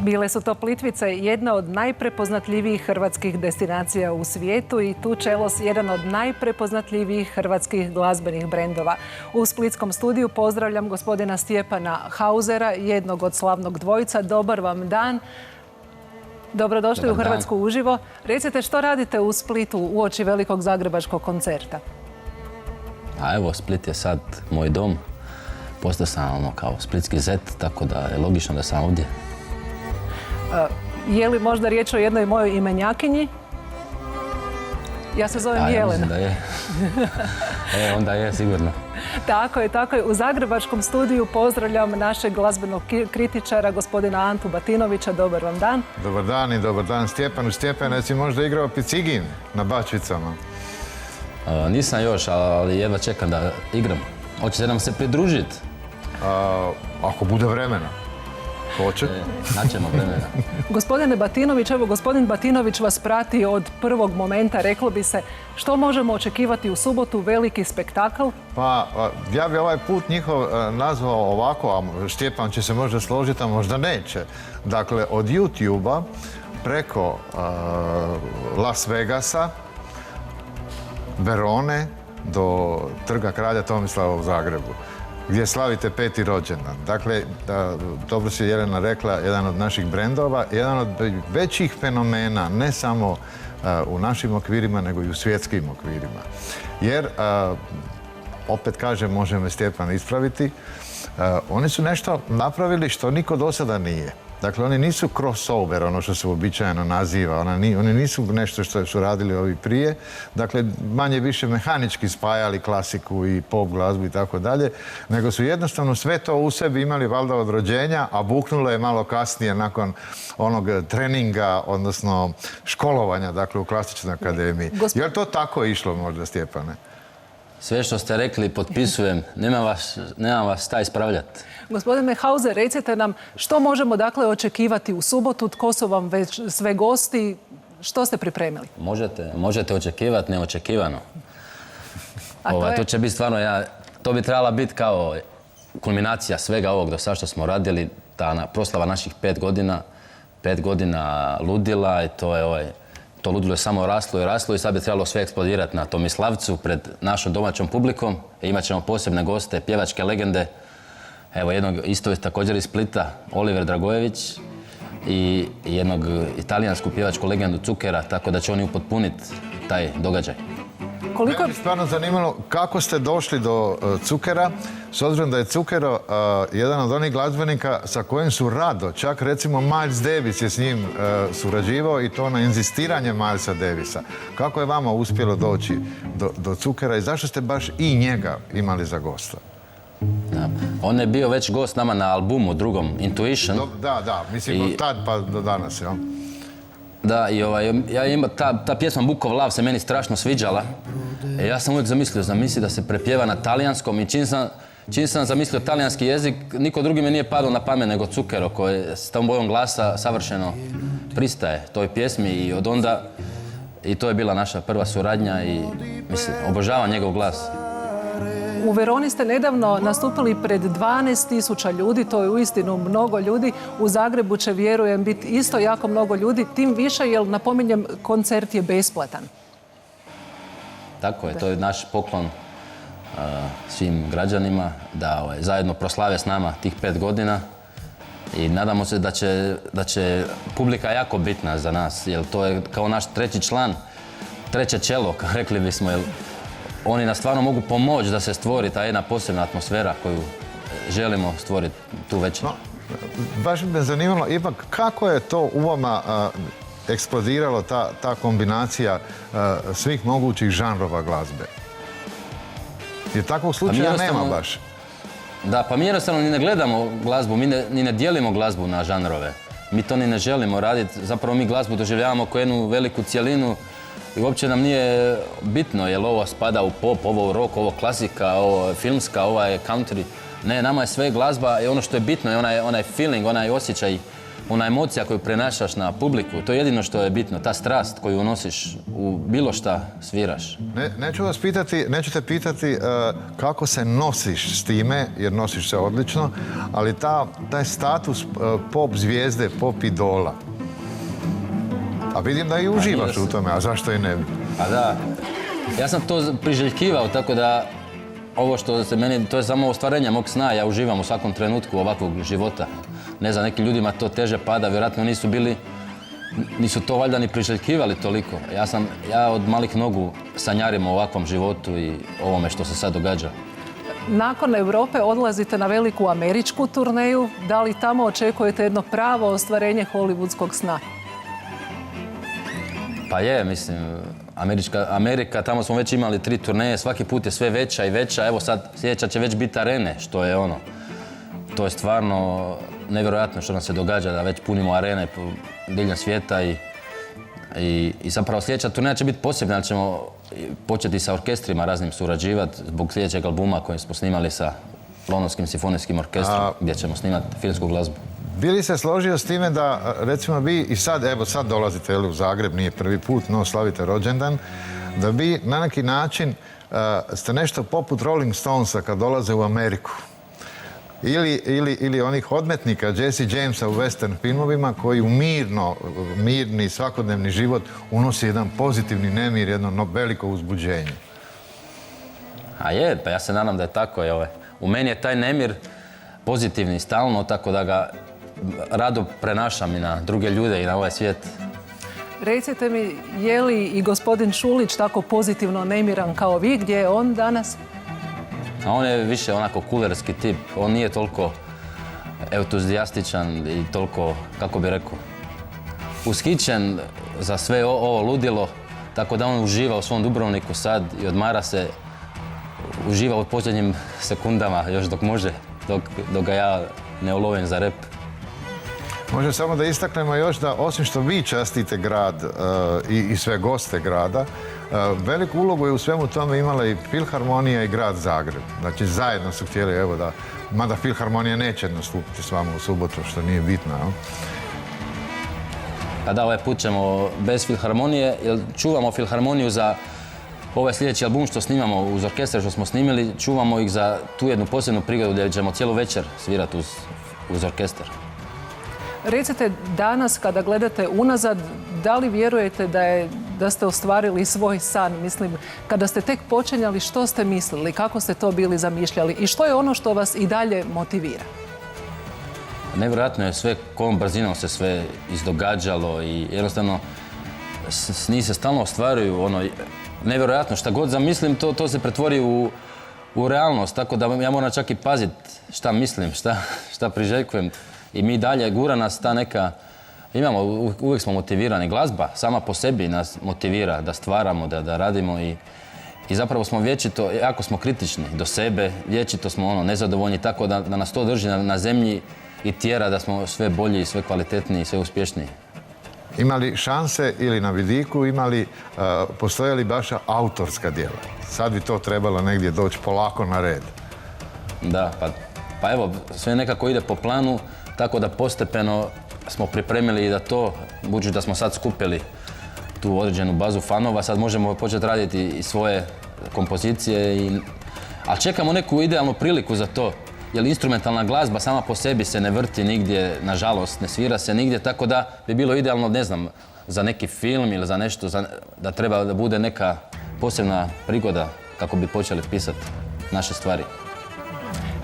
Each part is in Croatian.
Bile su to Plitvice, jedna od najprepoznatljivijih hrvatskih destinacija u svijetu i tu Čelos, jedan od najprepoznatljivijih hrvatskih glazbenih brendova. U splitskom studiju pozdravljam gospodina Stjepana Hausera, jednog od slavnog dvojica. Dobar vam dan. Dobrodošli u Hrvatsku uživo. Recite, što radite u Splitu uoči velikog zagrebačkog koncerta? A evo, Split je sad moj dom. Postao sam kao splitski zet, tako da je logično da sam ovdje. Je li možda riječ o jednoj mojoj imenjakinji? Ja se zovem Jelena. Ja mislim da je. Onda je, sigurno. Tako je, tako je. U zagrebačkom studiju pozdravljam našeg glazbenog kritičara, gospodina Antu Batinovića. Dobar vam dan. Dobar dan i dobar dan Stjepanu. Stjepan, jesi možda igrao Picigin na Bačvicama? Nisam još, ali jedva čekam da igram. Hoćete nam se pridružiti? Ako bude vremena. Hoće? Naćemo vremena. Gospodine Batinović, evo gospodin Batinović vas prati od prvog momenta, reklo bi se. Što možemo očekivati u subotu, veliki spektakl? Pa, ja bi ovaj put njihov nazvao ovako, a Stjepan će se možda složiti, a možda neće. Dakle, od YouTube-a preko Las Vegasa, Verone do Trga kralja Tomislava u Zagrebu, gdje slavite 5. rođendan. Dakle, dobro si Jelena rekla, jedan od naših brendova, jedan od većih fenomena, ne samo u našim okvirima, nego i u svjetskim okvirima. Jer, opet kažem, može me Stjepan ispraviti, oni su nešto napravili što niko do sada nije. Dakle, oni nisu crossover, ono što se uobičajeno naziva. Oni nisu nešto što su radili ovi prije. Dakle, manje više mehanički spajali klasiku i pop glazbu i tako dalje, nego su jednostavno sve to u sebi imali valjda od rođenja, a buknulo je malo kasnije nakon onog treninga, odnosno školovanja, dakle, u klasičnoj akademiji. Je li to tako išlo možda, Stjepane? Sve što ste rekli potpisujem, nema vas šta ispravljati. Gospodine Hauser, recite nam što možemo dakle očekivati u subotu, tko su vam već sve gosti, što ste pripremili? Možete očekivati neočekivano. To će biti stvarno, to bi trebala biti kao kulminacija svega ovog do sada što smo radili, ta proslava naših 5 godina, 5 godina ludila i to ludilo je samo raslo i raslo i sad bi trebalo sve eksplodirati na Tomislavcu pred našom domaćom publikom. Imat ćemo posebne goste, pjevačke legende. Evo jednog isto također iz Splita, Oliver Dragojević i jednog italijansku pjevačku legendu Cukera, tako da će oni upotpuniti taj događaj. Mene bi stvarno zanimalo kako ste došli do Cukera, s obzirom da je Cukero jedan od onih glazbenika sa kojim su rado, čak recimo Miles Davis je s njim surađivao i to na inzistiranje Milesa Davisa. Kako je vama uspjelo doći do Cukera i zašto ste baš i njega imali za gosta? Da. On je bio već gost nama na albumu drugom, Intuition. Da, mislim od tad pa do danas, jel? Da, i ta pjesma Book of Love se meni strašno sviđala. Ja sam uvijek zamislio da se prepjeva na talijanskom i čim sam zamislio talijanski jezik, niko drugi mi nije padao na pamet nego Cukero, koji s tom bojom glasa savršeno pristaje toj pjesmi i od onda, i to je bila naša prva suradnja i mislim, obožavam njegov glas. U Veroni ste nedavno nastupili pred 12.000 ljudi, to je uistinu mnogo ljudi. U Zagrebu će, vjerujem, biti isto jako mnogo ljudi, tim više jer, napominjem, koncert je besplatan. Tako je, to je naš poklon svim građanima da zajedno proslave s nama tih 5 godina i nadamo se da će publika jako bitna za nas, jer to je kao naš treći član, treće čelo, rekli bismo, jer oni nas stvarno mogu pomoći da se stvori ta jedna posebna atmosfera koju želimo stvoriti tu večer. Baš me zanimalo, ipak, kako je to u vama eksplodiralo ta kombinacija svih mogućih žanrova glazbe? Jer takvog slučaja nema baš. Da, pa mi jednostavno ni ne gledamo glazbu, mi ni ne dijelimo glazbu na žanrove. Mi to ni ne želimo raditi, zapravo mi glazbu doživljavamo kao jednu veliku cjelinu. I uopće nam nije bitno je li ovo spada u pop, ovo u rock, ovo klasika, ovo je filmska, ovo je country. Ne, nama je sve glazba i ono što je bitno je onaj feeling, onaj osjećaj, ona emocija koju prenašaš na publiku, to je jedino što je bitno, ta strast koju unosiš u bilo šta sviraš. Neću te pitati kako se nosiš s time, jer nosiš se odlično, ali taj status pop zvijezde, pop idola. A vidim da i uživaš u tome, a zašto i ne bi? A da, ja sam to priželjkivao, tako da ovo što se meni, to je samo ostvarenje mog sna, ja uživam u svakom trenutku ovakvog života. Ne znam, nekim ljudima to teže pada, vjerojatno nisu to valjda ni priželjkivali toliko. Ja od malih nogu sanjarim o ovakvom životu i ovome što se sad događa. Nakon Europe odlazite na veliku američku turneju. Da li tamo očekujete jedno pravo ostvarenje hollywoodskog sna? Pa je, mislim, Amerika, tamo smo već imali 3 turneje, svaki put je sve veća i veća. Evo sad sljedeća će već biti arene, što je to je stvarno nevjerojatno što nam se događa, da već punimo arene diljem svijeta i zapravo sljedeća turneja će biti posebna, ali ćemo početi sa orkestrima raznim surađivati zbog sljedećeg albuma koji smo snimali sa Londonskim simfonijskim orkestrom, gdje ćemo snimati filmsku glazbu. Bi li se složio s time da, recimo, vi i sad dolazite u Zagreb, nije prvi put, no slavite rođendan, da vi na neki način ste nešto poput Rolling Stonesa kad dolaze u Ameriku? Ili onih odmetnika Jesse Jamesa u western filmovima koji u mirni svakodnevni život unosi jedan pozitivni nemir, jedno veliko uzbuđenje. A je, pa ja se nadam da je tako. U meni je taj nemir pozitivni stalno, tako da ga rado prenašam i na druge ljude i na ovaj svijet. Recite mi, je li i gospodin Šulić tako pozitivno nemiran kao vi? Gdje je on danas? A on je više onako kulerski tip. On nije toliko entuzijastičan i toliko, kako bi rekao, ushićen za sve ovo ludilo. Tako da on uživa u svom Dubrovniku sad i odmara se, uživa u posljednjim sekundama još dok može, dok ga ja ne ulovim za rep. Može samo da istaknemo još da osim što vi častite grad i sve goste grada, veliku ulogu je u svemu tome imala i Filharmonija i grad Zagreb. Znači zajedno su htjeli, mada Filharmonija neće nastupiti s vama u subotu, što nije bitno. Pa da, ovaj put ćemo bez Filharmonije, jer čuvamo Filharmoniju za ovaj sljedeći album što snimamo uz orkestar što smo snimili, čuvamo ih za tu jednu posebnu prigodu gdje ćemo cijelu večer svirati uz orkestar. Recite, danas kada gledate unazad, da li vjerujete da ste ostvarili svoj san? Mislim, kada ste tek počinjali, što ste mislili, kako ste to bili zamišljali i što je ono što vas i dalje motivira? Nevjerojatno je sve kojom brzinom se sve izdogađalo i jednostavno sni se stalno ostvaruju. Nevjerojatno, šta god zamislim, to se pretvori u realnost, tako da ja moram čak i paziti šta mislim, šta priželjkujem. I mi dalje, gura nas ta neka, uvijek smo motivirani. Glazba sama po sebi nas motivira da stvaramo, da radimo i zapravo smo vječito, jako smo kritični do sebe, vječito smo nezadovoljni, tako da nas to drži na zemlji i tjera da smo sve bolji, sve kvalitetniji i sve uspješniji. Imali šanse ili na vidiku, postojali baša autorska djela? Sad bi to trebalo negdje doći polako na red. Da, pa evo, sve nekako ide po planu, tako da postepeno smo pripremili i da to, budući da smo sad skupili tu određenu bazu fanova, sad možemo početi raditi i svoje kompozicije, ali čekamo neku idealnu priliku za to, jer instrumentalna glazba sama po sebi se ne vrti nigdje, nažalost, ne svira se nigdje, tako da bi bilo idealno, ne znam, za neki film ili za nešto, da treba da bude neka posebna prigoda kako bi počeli pisati naše stvari.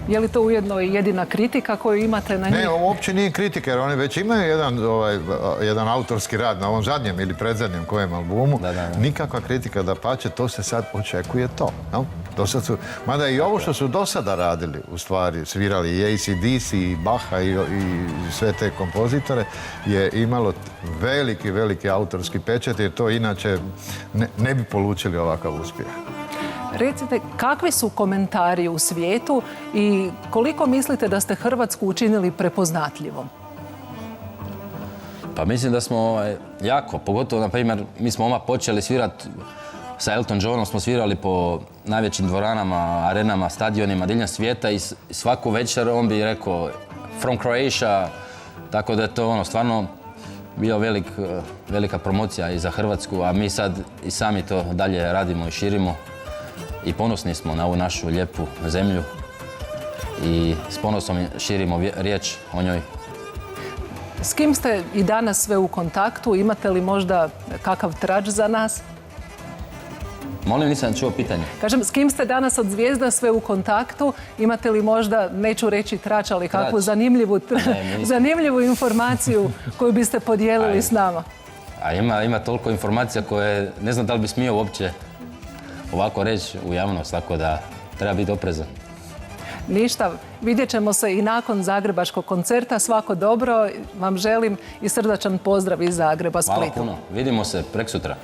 Je li to ujedno i jedina kritika koju imate na njih? Ne, uopće nije kritika, jer oni već imaju jedan autorski rad na ovom zadnjem ili predzadnjem kojem albumu. Da. Nikakva kritika, dapače, to se sad očekuje to. Mada i ovo što su do sada radili, u stvari, svirali i AC/DC, i Bacha i sve te kompozitore, je imalo veliki autorski pečat, jer to inače ne bi polučili ovakav uspjeh. Recite, kakvi su komentari u svijetu i koliko mislite da ste Hrvatsku učinili prepoznatljivom? Pa mislim da smo jako, pogotovo, na primjer, mi smo odmah počeli svirati sa Elton Johnom, smo svirali po najvećim dvoranama, arenama, stadionima diljem svijeta i svaku večer on bi rekao From Croatia, Tako da je to stvarno bio velika promocija i za Hrvatsku, a mi sad i sami to dalje radimo i širimo i ponosni smo na ovu našu lijepu zemlju i s ponosom širimo riječ o njoj. S kim ste i danas sve u kontaktu? Imate li možda kakav trač za nas? Molim, nisam čuo pitanje. Kažem, s kim ste danas od Zvijezda sve u kontaktu? Imate li možda, neću reći trač, ali kakvu zanimljivu informaciju koju biste podijelili s nama? A ima toliko informacija koje ne znam da li bi smio uopće ovako reći u javnost, tako da treba biti oprezan. Ništa, vidjet ćemo se i nakon zagrebačkog koncerta. Svako dobro vam želim i srdačan pozdrav iz Zagreba, Splitu. Hvala puno. Vidimo se preksutra.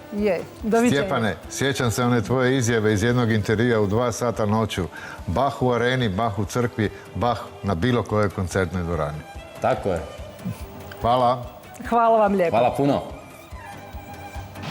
Doviđenja. Stjepane, sjećam se one tvoje izjave iz jednog intervjua u 2 sata noću. Bach u areni, Bach u crkvi, Bach na bilo kojoj koncertnoj dvorani. Tako je. Hvala. Hvala vam lijepo. Hvala puno.